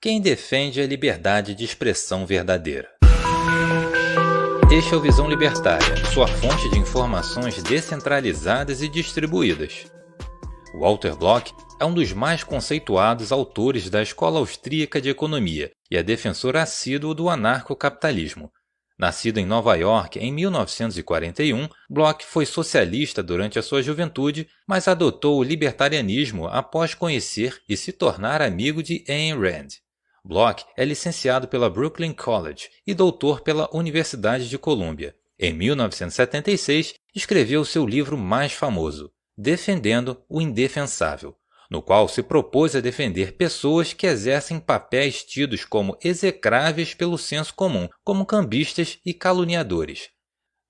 Quem defende a liberdade de expressão verdadeira? Este é o Visão Libertária, sua fonte de informações descentralizadas e distribuídas. Walter Block é um dos mais conceituados autores da Escola Austríaca de Economia e é defensor assíduo do anarcocapitalismo. Nascido em Nova York em 1941, Block foi socialista durante a sua juventude, mas adotou o libertarianismo após conhecer e se tornar amigo de Ayn Rand. Block é licenciado pela Brooklyn College e doutor pela Universidade de Colômbia. Em 1976, escreveu seu livro mais famoso, Defendendo o Indefensável, no qual se propôs a defender pessoas que exercem papéis tidos como execráveis pelo senso comum, como cambistas e caluniadores.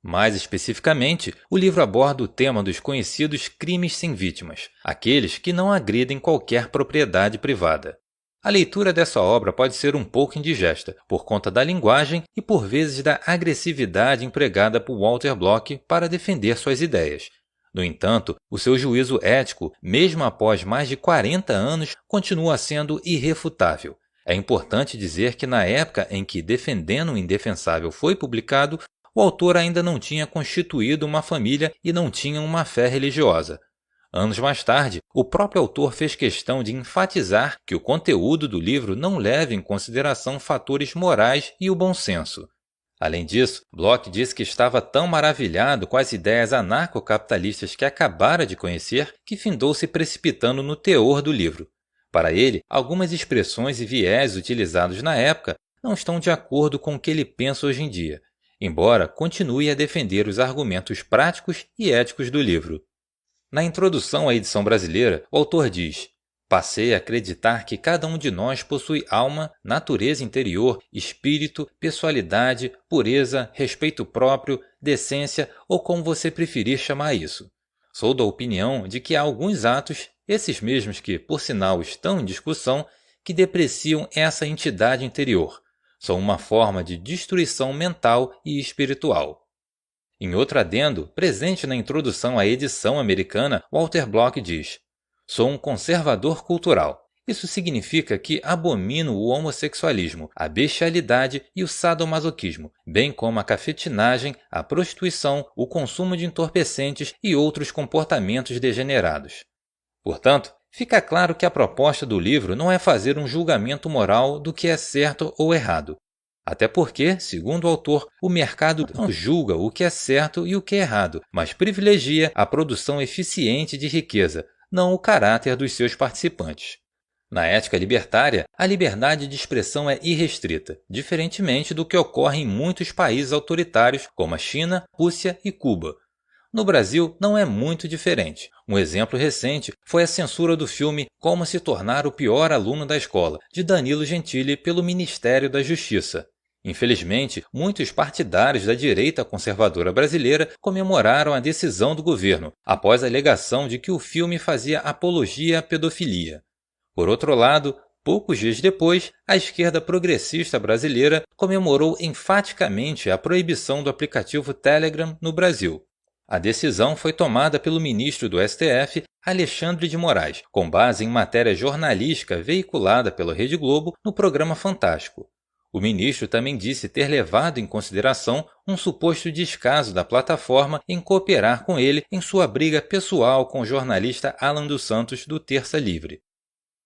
Mais especificamente, o livro aborda o tema dos conhecidos crimes sem vítimas, aqueles que não agridem qualquer propriedade privada. A leitura dessa obra pode ser um pouco indigesta, por conta da linguagem e por vezes da agressividade empregada por Walter Block para defender suas ideias. No entanto, o seu juízo ético, mesmo após mais de 40 anos, continua sendo irrefutável. É importante dizer que na época em que Defendendo o Indefensável foi publicado, o autor ainda não tinha constituído uma família e não tinha uma fé religiosa. Anos mais tarde, o próprio autor fez questão de enfatizar que o conteúdo do livro não leva em consideração fatores morais e o bom senso. Além disso, Block disse que estava tão maravilhado com as ideias anarcocapitalistas que acabara de conhecer que findou se precipitando no teor do livro. Para ele, algumas expressões e viés utilizados na época não estão de acordo com o que ele pensa hoje em dia, embora continue a defender os argumentos práticos e éticos do livro. Na introdução à edição brasileira, o autor diz: "Passei a acreditar que cada um de nós possui alma, natureza interior, espírito, pessoalidade, pureza, respeito próprio, decência ou como você preferir chamar isso. Sou da opinião de que há alguns atos, esses mesmos que, por sinal, estão em discussão, que depreciam essa entidade interior. São uma forma de destruição mental e espiritual." Em outro adendo, presente na introdução à edição americana, Walter Block diz: "Sou um conservador cultural. Isso significa que abomino o homossexualismo, a bestialidade e o sadomasoquismo, bem como a cafetinagem, a prostituição, o consumo de entorpecentes e outros comportamentos degenerados." Portanto, fica claro que a proposta do livro não é fazer um julgamento moral do que é certo ou errado. Até porque, segundo o autor, o mercado não julga o que é certo e o que é errado, mas privilegia a produção eficiente de riqueza, não o caráter dos seus participantes. Na ética libertária, a liberdade de expressão é irrestrita, diferentemente do que ocorre em muitos países autoritários como a China, Rússia e Cuba. No Brasil, não é muito diferente. Um exemplo recente foi a censura do filme Como se tornar o pior aluno da escola, de Danilo Gentili, pelo Ministério da Justiça. Infelizmente, muitos partidários da direita conservadora brasileira comemoraram a decisão do governo, após a alegação de que o filme fazia apologia à pedofilia. Por outro lado, poucos dias depois, a esquerda progressista brasileira comemorou enfaticamente a proibição do aplicativo Telegram no Brasil. A decisão foi tomada pelo ministro do STF, Alexandre de Moraes, com base em matéria jornalística veiculada pela Rede Globo no programa Fantástico. O ministro também disse ter levado em consideração um suposto descaso da plataforma em cooperar com ele em sua briga pessoal com o jornalista Alan dos Santos, do Terça Livre.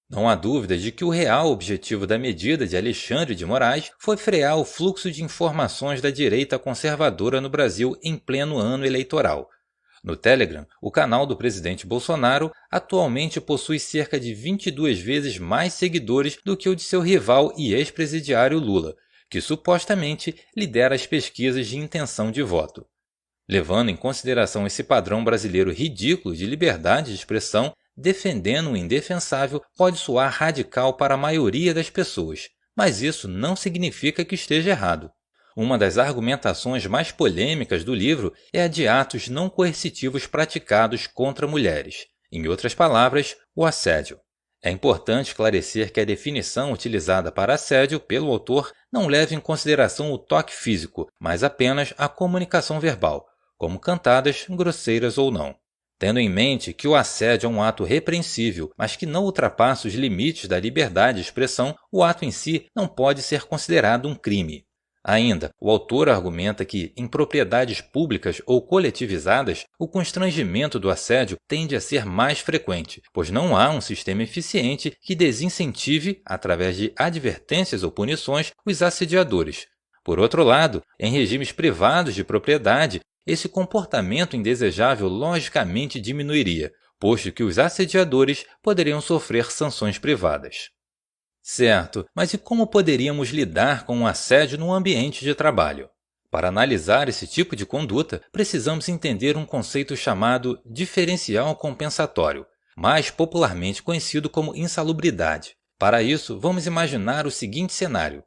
Não há dúvida de que o real objetivo da medida de Alexandre de Moraes foi frear o fluxo de informações da direita conservadora no Brasil em pleno ano eleitoral. No Telegram, o canal do presidente Bolsonaro atualmente possui cerca de 22 vezes mais seguidores do que o de seu rival e ex-presidiário Lula, que supostamente lidera as pesquisas de intenção de voto. Levando em consideração esse padrão brasileiro ridículo de liberdade de expressão, defendendo o indefensável pode soar radical para a maioria das pessoas, mas isso não significa que esteja errado. Uma das argumentações mais polêmicas do livro é a de atos não coercitivos praticados contra mulheres. Em outras palavras, o assédio. É importante esclarecer que a definição utilizada para assédio pelo autor não leva em consideração o toque físico, mas apenas a comunicação verbal, como cantadas, grosseiras ou não. Tendo em mente que o assédio é um ato repreensível, mas que não ultrapassa os limites da liberdade de expressão, o ato em si não pode ser considerado um crime. Ainda, o autor argumenta que, em propriedades públicas ou coletivizadas, o constrangimento do assédio tende a ser mais frequente, pois não há um sistema eficiente que desincentive, através de advertências ou punições, os assediadores. Por outro lado, em regimes privados de propriedade, esse comportamento indesejável logicamente diminuiria, posto que os assediadores poderiam sofrer sanções privadas. Certo, mas e como poderíamos lidar com o assédio no ambiente de trabalho? Para analisar esse tipo de conduta, precisamos entender um conceito chamado diferencial compensatório, mais popularmente conhecido como insalubridade. Para isso, vamos imaginar o seguinte cenário.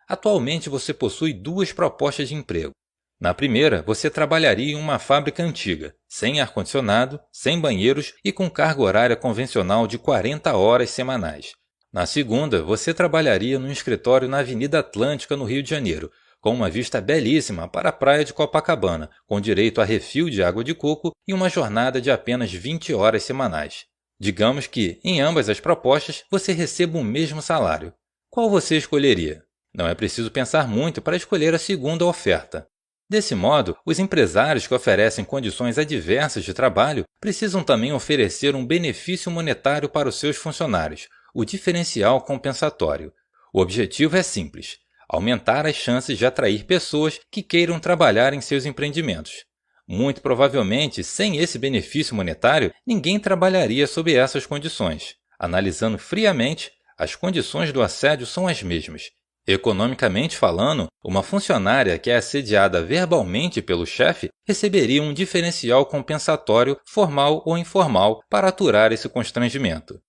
Atualmente você possui duas propostas de emprego. Na primeira, você trabalharia em uma fábrica antiga, sem ar-condicionado, sem banheiros e com carga horária convencional de 40 horas semanais. Na segunda, você trabalharia num escritório na Avenida Atlântica, no Rio de Janeiro, com uma vista belíssima para a praia de Copacabana, com direito a refil de água de coco e uma jornada de apenas 20 horas semanais. Digamos que, em ambas as propostas, você receba o mesmo salário. Qual você escolheria? Não é preciso pensar muito para escolher a segunda oferta. Desse modo, os empresários que oferecem condições adversas de trabalho precisam também oferecer um benefício monetário para os seus funcionários, o diferencial compensatório. O objetivo é simples: aumentar as chances de atrair pessoas que queiram trabalhar em seus empreendimentos. Muito provavelmente, sem esse benefício monetário, ninguém trabalharia sob essas condições. Analisando friamente, as condições do assédio são as mesmas. Economicamente falando, uma funcionária que é assediada verbalmente pelo chefe receberia um diferencial compensatório formal ou informal para aturar esse constrangimento.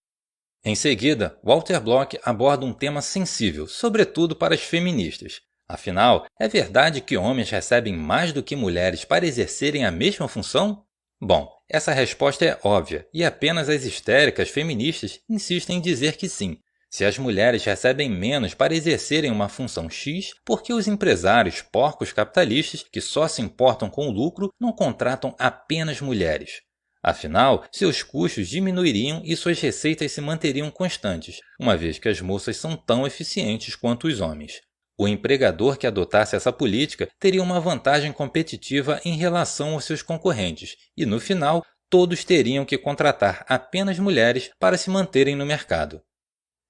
Em seguida, Walter Block aborda um tema sensível, sobretudo para as feministas. Afinal, é verdade que homens recebem mais do que mulheres para exercerem a mesma função? Bom, essa resposta é óbvia e apenas as histéricas feministas insistem em dizer que sim. Se as mulheres recebem menos para exercerem uma função X, por que os empresários porcos capitalistas, que só se importam com o lucro, não contratam apenas mulheres? Afinal, seus custos diminuiriam e suas receitas se manteriam constantes, uma vez que as moças são tão eficientes quanto os homens. O empregador que adotasse essa política teria uma vantagem competitiva em relação aos seus concorrentes, e no final, todos teriam que contratar apenas mulheres para se manterem no mercado.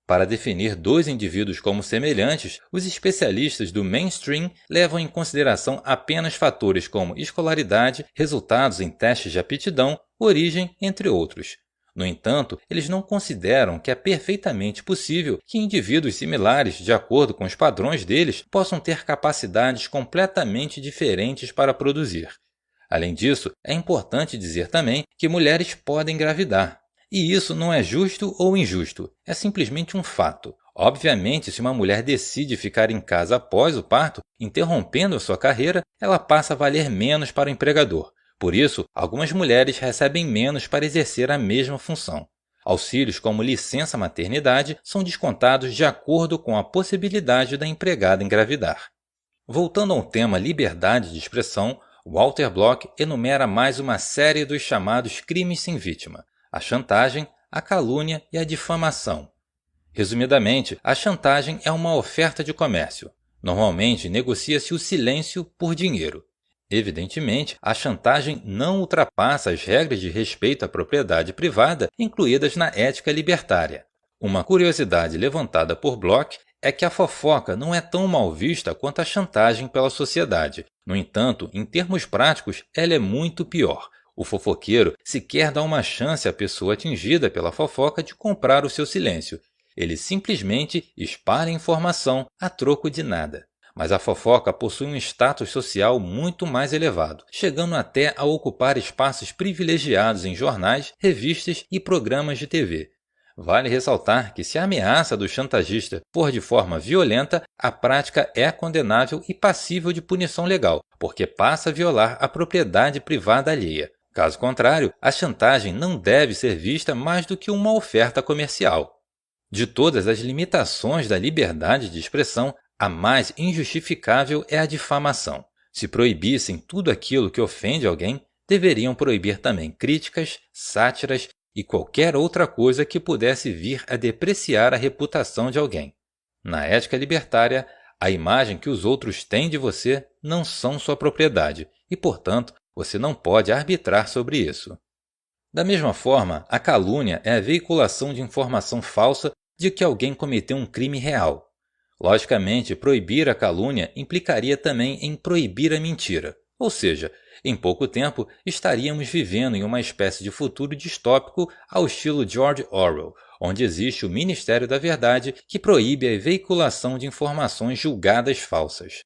Para definir dois indivíduos como semelhantes, os especialistas do mainstream levam em consideração apenas fatores como escolaridade, resultados em testes de aptidão, origem, entre outros. No entanto, eles não consideram que é perfeitamente possível que indivíduos similares, de acordo com os padrões deles, possam ter capacidades completamente diferentes para produzir. Além disso, é importante dizer também que mulheres podem engravidar. E isso não é justo ou injusto, é simplesmente um fato. Obviamente, se uma mulher decide ficar em casa após o parto, interrompendo a sua carreira, ela passa a valer menos para o empregador. Por isso, algumas mulheres recebem menos para exercer a mesma função. Auxílios como licença maternidade são descontados de acordo com a possibilidade da empregada engravidar. Voltando ao tema liberdade de expressão, Walter Block enumera mais uma série dos chamados crimes sem vítima: a chantagem, a calúnia e a difamação. Resumidamente, a chantagem é uma oferta de comércio. Normalmente, negocia-se o silêncio por dinheiro. Evidentemente, a chantagem não ultrapassa as regras de respeito à propriedade privada incluídas na ética libertária. Uma curiosidade levantada por Block é que a fofoca não é tão mal vista quanto a chantagem pela sociedade. No entanto, em termos práticos, ela é muito pior. O fofoqueiro sequer dá uma chance à pessoa atingida pela fofoca de comprar o seu silêncio. Ele simplesmente espalha informação a troco de nada. Mas a fofoca possui um status social muito mais elevado, chegando até a ocupar espaços privilegiados em jornais, revistas e programas de TV. Vale ressaltar que se a ameaça do chantagista for de forma violenta, a prática é condenável e passível de punição legal, porque passa a violar a propriedade privada alheia. Caso contrário, a chantagem não deve ser vista mais do que uma oferta comercial. De todas as limitações da liberdade de expressão, a mais injustificável é a difamação. Se proibissem tudo aquilo que ofende alguém, deveriam proibir também críticas, sátiras e qualquer outra coisa que pudesse vir a depreciar a reputação de alguém. Na ética libertária, a imagem que os outros têm de você não são sua propriedade e, portanto, você não pode arbitrar sobre isso. Da mesma forma, a calúnia é a veiculação de informação falsa de que alguém cometeu um crime real. Logicamente, proibir a calúnia implicaria também em proibir a mentira, ou seja, em pouco tempo estaríamos vivendo em uma espécie de futuro distópico ao estilo George Orwell, onde existe o Ministério da Verdade que proíbe a veiculação de informações julgadas falsas.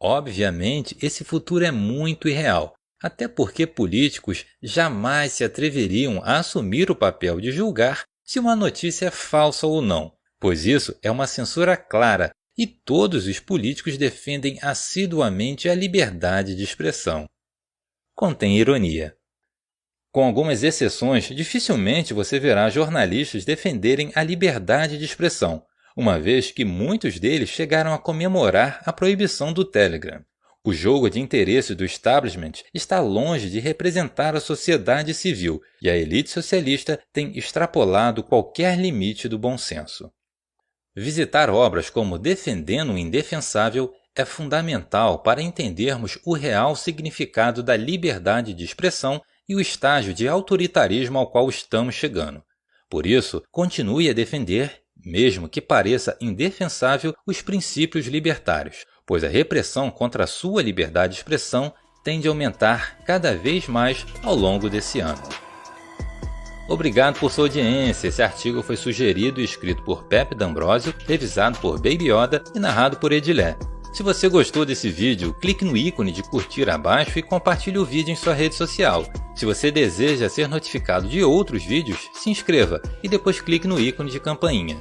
Obviamente, esse futuro é muito irreal, até porque políticos jamais se atreveriam a assumir o papel de julgar se uma notícia é falsa ou não, pois isso é uma censura clara e todos os políticos defendem assiduamente a liberdade de expressão. Contém ironia. Com algumas exceções, dificilmente você verá jornalistas defenderem a liberdade de expressão, uma vez que muitos deles chegaram a comemorar a proibição do Telegram. O jogo de interesses do establishment está longe de representar a sociedade civil e a elite socialista tem extrapolado qualquer limite do bom senso. Visitar obras como Defendendo o Indefensável é fundamental para entendermos o real significado da liberdade de expressão e o estágio de autoritarismo ao qual estamos chegando. Por isso, continue a defender, mesmo que pareça indefensável, os princípios libertários, pois a repressão contra a sua liberdade de expressão tende a aumentar cada vez mais ao longo desse ano. Obrigado por sua audiência. Esse artigo foi sugerido e escrito por Pepe D'Ambrosio, revisado por Baby Yoda e narrado por Edilé. Se você gostou desse vídeo, clique no ícone de curtir abaixo e compartilhe o vídeo em sua rede social. Se você deseja ser notificado de outros vídeos, se inscreva e depois clique no ícone de campainha.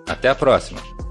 Até a próxima!